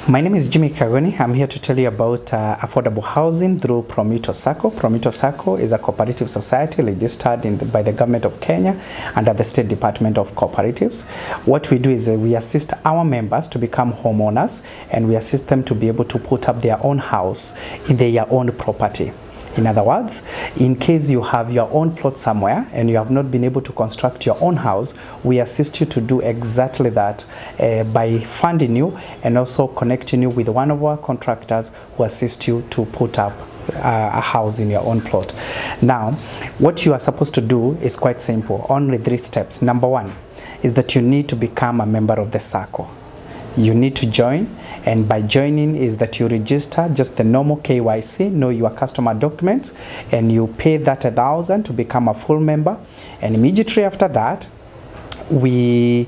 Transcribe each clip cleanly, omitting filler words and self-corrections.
My name is Jimmy Kagoni. I'm here to tell you about affordable housing through Promitto Sacco. Promitto Sacco is a cooperative society registered by the government of Kenya under the State Department of Cooperatives. What we do is we assist our members to become homeowners, and we assist them to be able to put up their own house in their own property. In other words, in case you have your own plot somewhere and you have not been able to construct your own house, we assist you to do exactly that by funding you and also connecting you with one of our contractors who assist you to put up a house in your own plot. Now, what you are supposed to do is quite simple. Only 3 steps. Number 1 is that you need to become a member of the SACCO. You need to join, and by joining is that you register just the normal KYC, know your customer documents, and you pay that 1,000 to become a full member. And immediately after that, we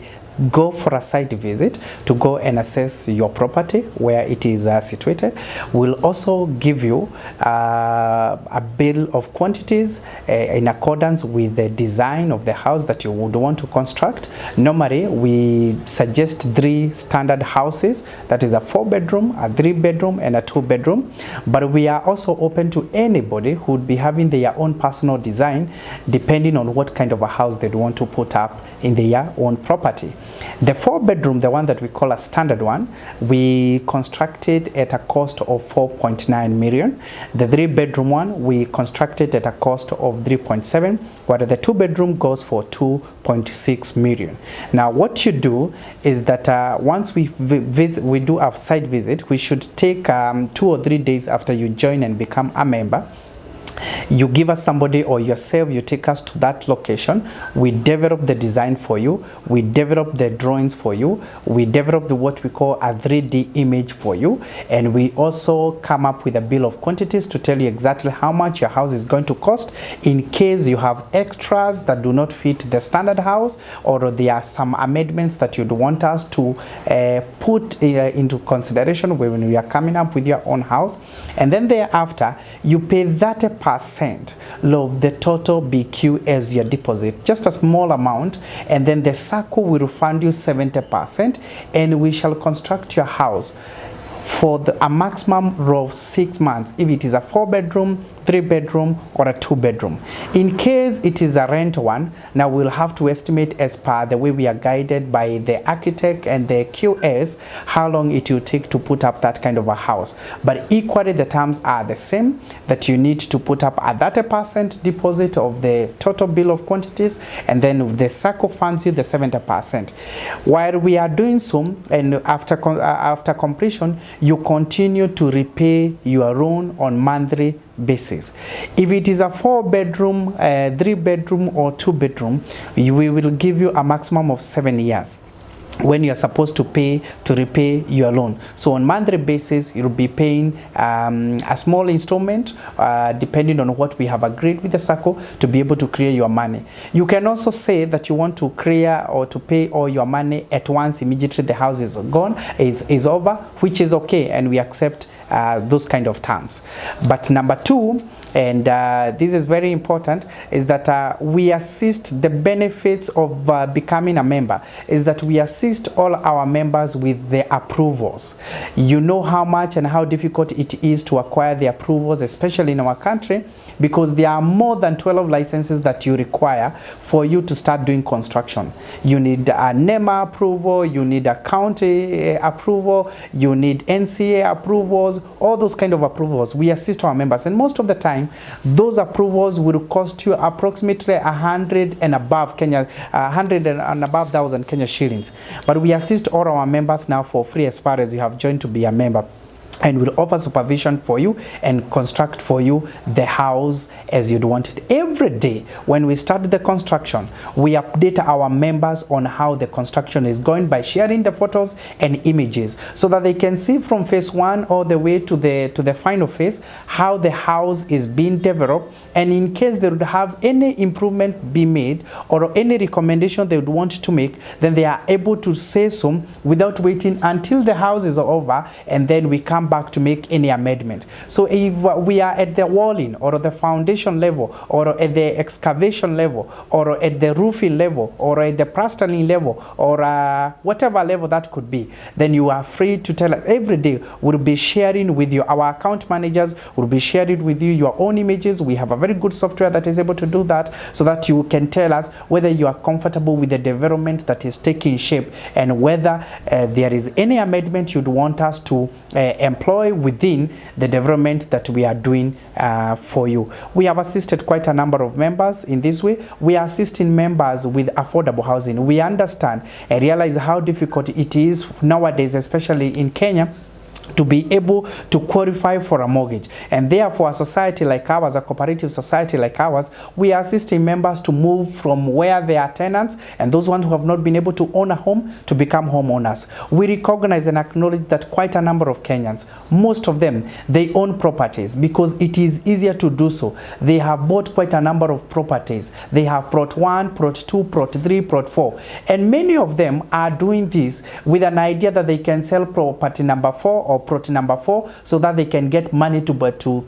go for a site visit to go and assess your property where it is situated. We'll also give you a bill of quantities in accordance with the design of the house that you would want to construct. Normally, we suggest 3 standard houses, that is a 4-bedroom, a 3-bedroom, and a 2-bedroom. But we are also open to anybody who would be having their own personal design, depending on what kind of a house they'd want to put up in their own property. The 4-bedroom, the one that we call a standard one, we constructed at a cost of 4.9 million. The 3-bedroom one, we constructed at a cost of 3.7, while the 2-bedroom goes for 2.6 million. Now, what you do is that once we do our site visit, we should take 2 or 3 days after you join and become a member. You give us somebody, or yourself, you take us to that location. We develop the design for you. We develop the drawings for you. We develop what we call a 3D image for you. And we also come up with a bill of quantities to tell you exactly how much your house is going to cost in case you have extras that do not fit the standard house, or there are some amendments that you'd want us to put into consideration when we are coming up with your own house. And then thereafter, you pay that percent of the total BQ as your deposit, just a small amount, and then the SACCO will refund you 70%, and we shall construct your house for a maximum of 6 months if it is a 4-bedroom, 3-bedroom, or a 2-bedroom. In case it is a rent one, now we'll have to estimate, as per the way we are guided by the architect and the QS, how long it will take to put up that kind of a house. But equally, the terms are the same, that you need to put up a 30% deposit of the total bill of quantities, and then the SACCO funds you the 70%. While we are doing so, and after completion, you continue to repay your loan on monthly basis. If it is a 4-bedroom, 3-bedroom, or 2-bedroom, we will give you a maximum of 7 years when you are supposed to repay your loan. So on monthly basis, you'll be paying a small installment depending on what we have agreed with the SACCO to be able to clear your money. You can also say that you want to clear or to pay all your money at once, immediately the house is gone, is over, which is okay, and we accept those kind of terms. But number 2, and this is very important, is that we assist the benefits of becoming a member, is that we assist all our members with the approvals. You know how much and how difficult it is to acquire the approvals, especially in our country, because there are more than 12 licenses that you require for you to start doing construction. You need a NEMA approval, you need a county approval, you need NCA approvals, all those kind of approvals. We assist our members, and most of the time those approvals will cost you approximately 100 and above thousand Kenya shillings. But we assist all our members now for free, as far as you have joined to be a member, and we'll offer supervision for you and construct for you the house as you'd want it. Every day when we start the construction, we update our members on how the construction is going by sharing the photos and images, so that they can see from phase 1 all the way to the final phase how the house is being developed, and in case they would have any improvement be made or any recommendation they would want to make, then they are able to say so without waiting until the house is over, and then we come come back to make any amendment. So if we are at the walling or the foundation level or at the excavation level or at the roofing level or at the plastering level or whatever level that could be, then you are free to tell us. Every day we'll be sharing with you, our account managers will be sharing with you your own images. We have a very good software that is able to do that, so that you can tell us whether you are comfortable with the development that is taking shape and whether there is any amendment you'd want us to employ within the development that we are doing for you. We have assisted quite a number of members in this way. We are assisting members with affordable housing. We understand and realize how difficult it is nowadays, especially in Kenya, to be able to qualify for a mortgage. And therefore, a society like ours, a cooperative society like ours, we are assisting members to move from where they are tenants and those ones who have not been able to own a home to become homeowners. We recognize and acknowledge that quite a number of Kenyans, most of them, they own properties because it is easier to do so. They have bought quite a number of properties. They have plot 1, plot 2, plot 3, plot 4. And many of them are doing this with an idea that they can sell property number 4 or plot number 4 so that they can get money to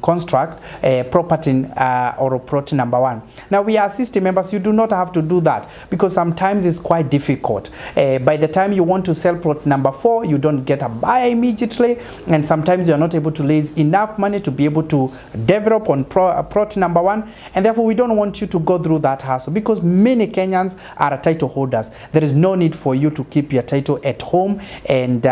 construct a property or a plot number 1. Now we are assisting members. You do not have to do that because sometimes it's quite difficult. By the time you want to sell plot number 4, you don't get a buyer immediately, and sometimes you are not able to raise enough money to be able to develop on plot number 1, and therefore we don't want you to go through that hassle because many Kenyans are title holders. There is no need for you to keep your title at home, and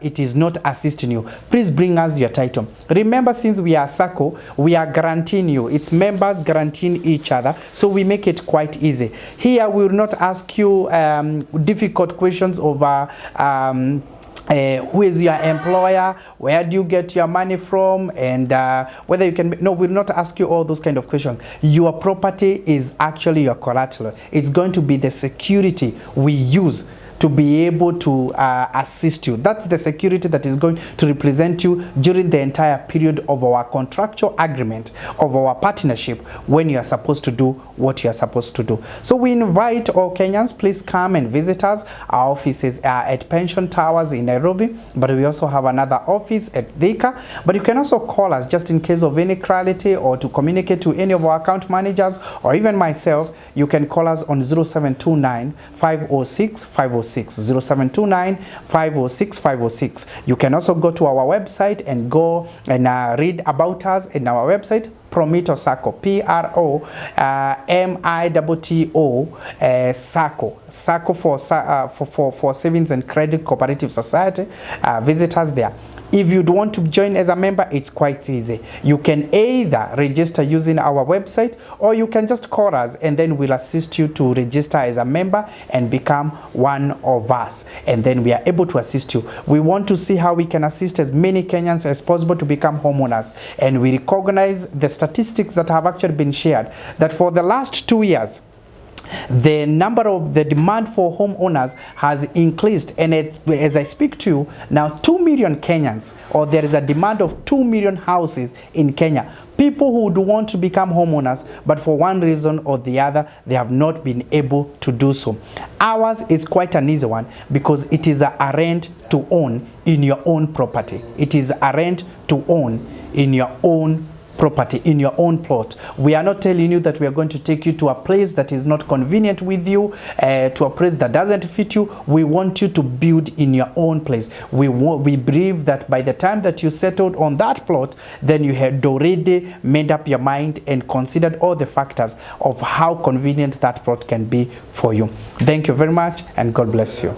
it is not assisting you. Please bring us your title. Remember, since we are SACCO, we are guaranteeing you. It's members guaranteeing each other, so we make it quite easy. Here we will not ask you difficult questions over who is your employer, where do you get your money from, and whether you can. No, we'll not ask you all those kind of questions. Your property is actually your collateral. It's going to be the security we use to be able to assist you. That's the security that is going to represent you during the entire period of our contractual agreement, of our partnership, when you are supposed to do what you are supposed to do. So we invite all Kenyans, please come and visit us. Our offices are at Pension Towers in Nairobi, but we also have another office at Thika. But you can also call us just in case of any clarity or to communicate to any of our account managers or even myself. You can call us on 0729 506 506. 0729 506 506. You can also go to our website and go and read about us in our website. Promitto Sacco, P-R-O-M-I-T-T-O, Sacco, Sacco for Savings and Credit Cooperative Society. Visit us there. If you'd want to join as a member, it's quite easy. You can either register using our website, or you can just call us and then we'll assist you to register as a member and become one of us. And then we are able to assist you. We want to see how we can assist as many Kenyans as possible to become homeowners. And we recognize the statistics that have actually been shared, that for the last 2 years, the demand for homeowners has increased, and as I speak to you now, 2 million Kenyans, or there is a demand of 2 million houses in Kenya. People who would want to become homeowners, but for one reason or the other, they have not been able to do so. Ours is quite an easy one because it is a rent to own in your own property. It is a rent to own in your own property, in your own plot. We are not telling you that we are going to take you to a place that is not convenient with you, to a place that doesn't fit you. We want you to build in your own place. We believe that by the time that you settled on that plot, then you had already made up your mind and considered all the factors of how convenient that plot can be for you. Thank you very much, and God bless you.